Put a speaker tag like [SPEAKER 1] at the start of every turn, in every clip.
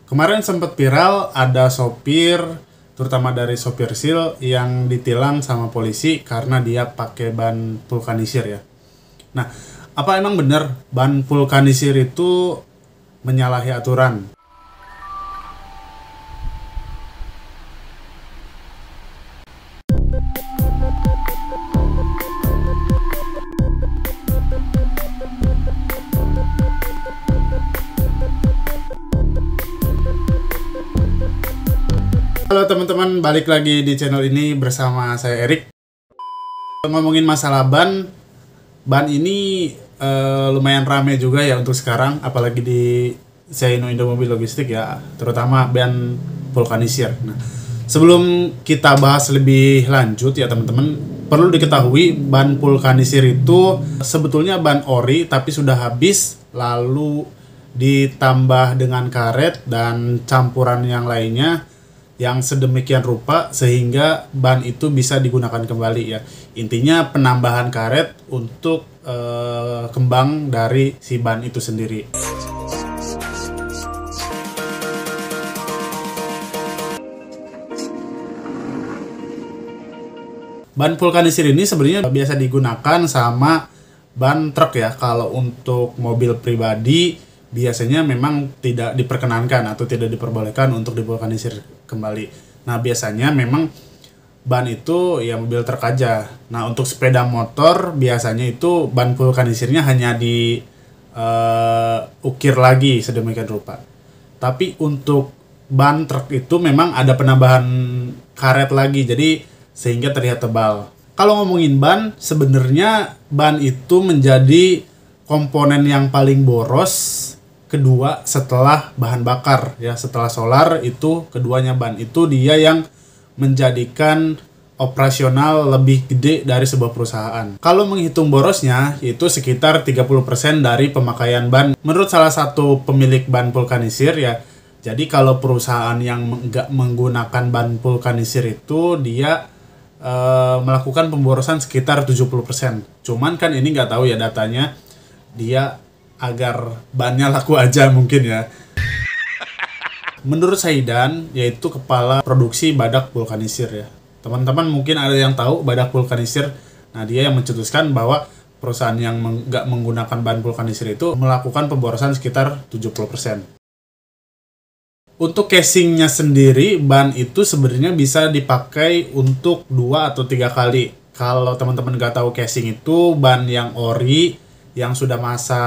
[SPEAKER 1] Kemarin sempat viral ada sopir, terutama dari sopir sil yang ditilang sama polisi karena dia pakai ban vulkanisir ya. Nah, apa emang benar ban vulkanisir itu menyalahi aturan? Halo teman-teman, balik lagi di channel ini bersama saya Erik. Ngomongin masalah ban ini lumayan rame juga ya untuk sekarang, apalagi di Zaino Indomobil Logistik ya, terutama ban vulkanisir. Nah, sebelum kita bahas lebih lanjut ya teman-teman, perlu diketahui ban vulkanisir itu sebetulnya ban ori tapi sudah habis, lalu ditambah dengan karet dan campuran yang lainnya yang sedemikian rupa sehingga ban itu bisa digunakan kembali ya. Intinya penambahan karet untuk kembang dari si ban itu sendiri. Ban vulkanisir ini sebenarnya biasa digunakan sama ban truk ya. Kalau untuk mobil pribadi biasanya memang tidak diperkenankan atau tidak diperbolehkan untuk divulkanisir kembali. Nah, biasanya memang ban itu ya mobil truk aja. Nah, untuk sepeda motor biasanya itu ban vulkanisirnya hanya di ukir lagi sedemikian rupa. Tapi untuk ban truk itu memang ada penambahan karet lagi, jadi sehingga terlihat tebal. Kalau ngomongin ban, sebenarnya ban itu menjadi komponen yang paling boros kedua setelah bahan bakar ya. Setelah solar itu keduanya ban itu dia yang menjadikan operasional lebih gede dari sebuah perusahaan. Kalau menghitung borosnya itu sekitar 30% dari pemakaian ban menurut salah satu pemilik ban vulkanisir ya. Jadi kalau perusahaan yang nggak menggunakan ban vulkanisir itu dia melakukan pemborosan sekitar 70%. Cuman kan ini nggak tahu ya datanya, dia agar bannya laku aja mungkin ya. Menurut Saidan, yaitu kepala produksi badak vulkanisir ya. Teman-teman mungkin ada yang tahu badak vulkanisir. Nah, dia yang mencetuskan bahwa perusahaan yang nggak menggunakan ban vulkanisir itu melakukan pemborosan sekitar 70%. Untuk casingnya sendiri, ban itu sebenarnya bisa dipakai untuk 2 atau 3 kali. Kalau teman-teman nggak tahu, casing itu ban yang ori yang sudah masa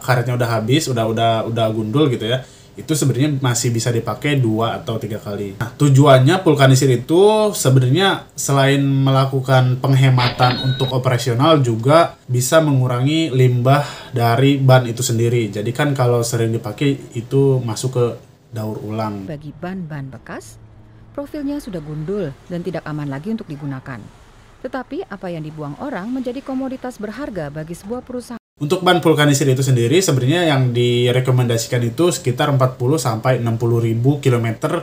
[SPEAKER 1] karetnya udah habis, udah gundul gitu ya, itu sebenarnya masih bisa dipakai 2 atau 3 kali. Nah, tujuannya vulkanisir itu sebenarnya selain melakukan penghematan untuk operasional juga bisa mengurangi limbah dari ban itu sendiri. Jadi kan kalau sering dipakai itu masuk ke daur ulang.
[SPEAKER 2] Bagi ban-ban bekas, profilnya sudah gundul dan tidak aman lagi untuk digunakan. Tetapi apa yang dibuang orang menjadi komoditas berharga bagi sebuah perusahaan.
[SPEAKER 1] Untuk ban vulkanisir itu sendiri sebenarnya yang direkomendasikan itu sekitar 40 sampai 60 ribu kilometer.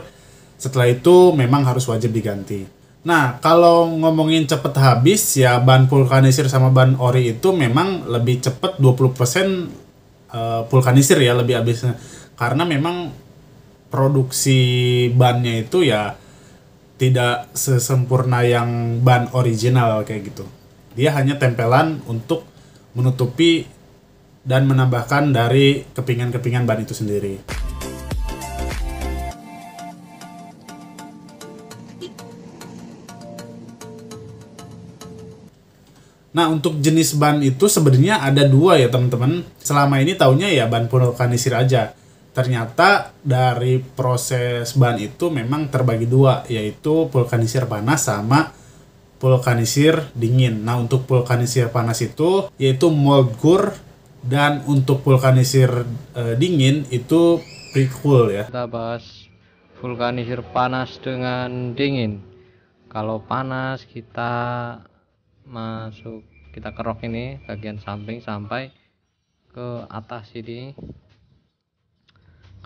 [SPEAKER 1] Setelah itu memang harus wajib diganti. Nah, kalau ngomongin cepet habis ya, ban vulkanisir sama ban ori itu memang lebih cepet 20% vulkanisir ya lebih habisnya. Karena memang produksi bannya itu ya tidak sesempurna yang ban original kayak gitu. Dia hanya tempelan untuk menutupi dan menambahkan dari kepingan-kepingan ban itu sendiri. Nah, untuk jenis ban itu sebenarnya ada 2 ya teman-teman. Selama ini taunya ya ban vulkanisir aja. Ternyata dari proses ban itu memang terbagi 2, yaitu vulkanisir panas sama vulkanisir dingin. Nah, untuk vulkanisir panas itu yaitu mold core, dan untuk vulkanisir dingin itu pre-cool ya.
[SPEAKER 3] Kita bahas vulkanisir panas dengan dingin. Kalau panas kita kerok ini bagian samping sampai ke atas ini.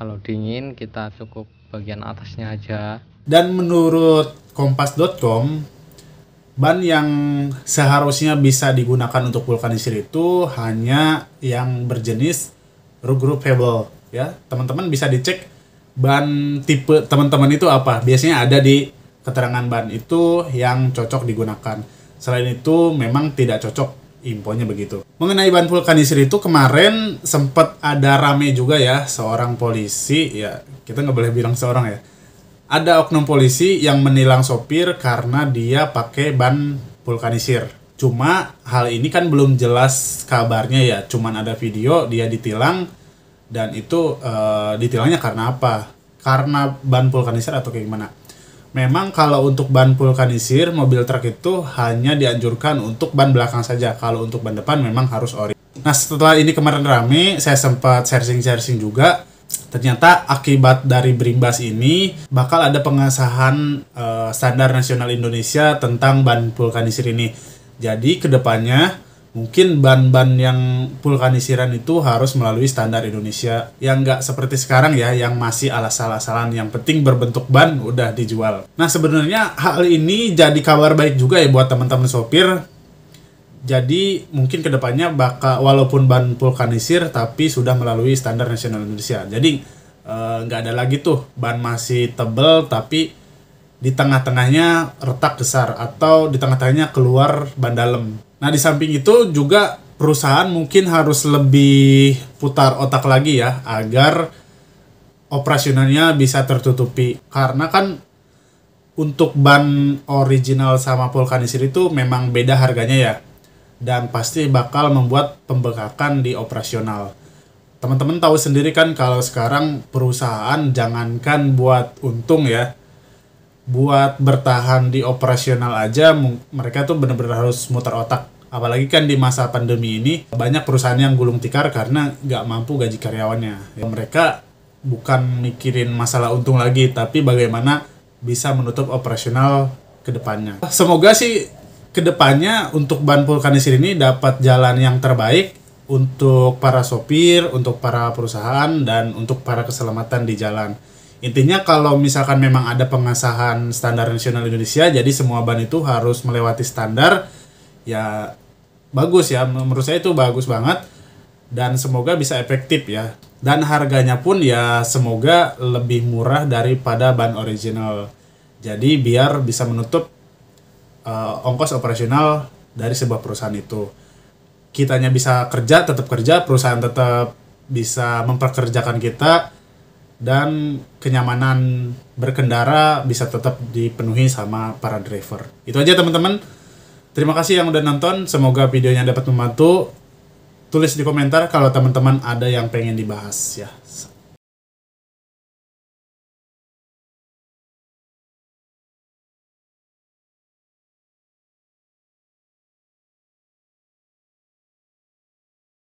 [SPEAKER 3] Kalau dingin kita cukup bagian atasnya aja. Dan menurut kompas.com, ban yang seharusnya bisa digunakan untuk vulkanisir itu hanya yang berjenis regroupable ya. Teman-teman bisa dicek
[SPEAKER 1] ban tipe teman-teman itu apa. Biasanya ada di keterangan ban itu yang cocok digunakan. Selain itu memang tidak cocok, infonya begitu. Mengenai ban vulkanisir itu kemarin sempat ada rame juga ya, seorang polisi, ya kita nggak boleh bilang seorang ya. Ada oknum polisi yang menilang sopir karena dia pakai ban vulkanisir. Cuma hal ini kan belum jelas kabarnya ya, cuman ada video dia ditilang dan itu ditilangnya karena apa? Karena ban vulkanisir atau kayak gimana? Memang kalau untuk ban vulkanisir, mobil truk itu hanya dianjurkan untuk ban belakang saja. Kalau untuk ban depan memang harus ori. Nah, setelah ini kemarin rame, saya sempat searching juga. Ternyata akibat dari berimbas ini, bakal ada pengesahan standar nasional Indonesia tentang ban vulkanisir ini. Jadi, kedepannya mungkin ban-ban yang vulkanisiran itu harus melalui standar Indonesia yang nggak seperti sekarang ya, yang masih asal-asalan, yang penting berbentuk ban udah dijual. Nah, sebenarnya hal ini jadi kabar baik juga ya buat teman-teman sopir. Jadi mungkin kedepannya bakal, walaupun ban vulkanisir tapi sudah melalui standar nasional Indonesia. Jadi nggak ada lagi tuh ban masih tebel tapi di tengah-tengahnya retak besar atau di tengah-tengahnya keluar ban dalam. Nah, di samping itu juga perusahaan mungkin harus lebih putar otak lagi ya, agar operasionalnya bisa tertutupi. Karena kan untuk ban original sama vulkanisir itu memang beda harganya ya. Dan pasti bakal membuat pembengkakan di operasional. Teman-teman tahu sendiri kan kalau sekarang perusahaan jangankan buat untung ya, buat bertahan di operasional aja mereka tuh bener-bener harus muter otak. Apalagi kan di masa pandemi ini banyak perusahaan yang gulung tikar karena nggak mampu gaji karyawannya. Ya, mereka bukan mikirin masalah untung lagi, tapi bagaimana bisa menutup operasional ke depannya. Semoga sih ke depannya untuk ban vulkanisir ini dapat jalan yang terbaik untuk para sopir, untuk para perusahaan, dan untuk para keselamatan di jalan. Intinya kalau misalkan memang ada pengesahan standar nasional Indonesia, jadi semua ban itu harus melewati standar, ya bagus ya, menurut saya itu bagus banget dan semoga bisa efektif ya, dan harganya pun ya semoga lebih murah daripada ban original, jadi biar bisa menutup ongkos operasional dari sebuah perusahaan itu. Kitanya bisa kerja, tetap kerja, perusahaan tetap bisa memperkerjakan kita, dan kenyamanan berkendara bisa tetap dipenuhi sama para driver. Itu aja teman-teman. Terima kasih yang udah nonton. Semoga videonya dapat membantu. Tulis di komentar kalau teman-teman ada yang pengen dibahas ya.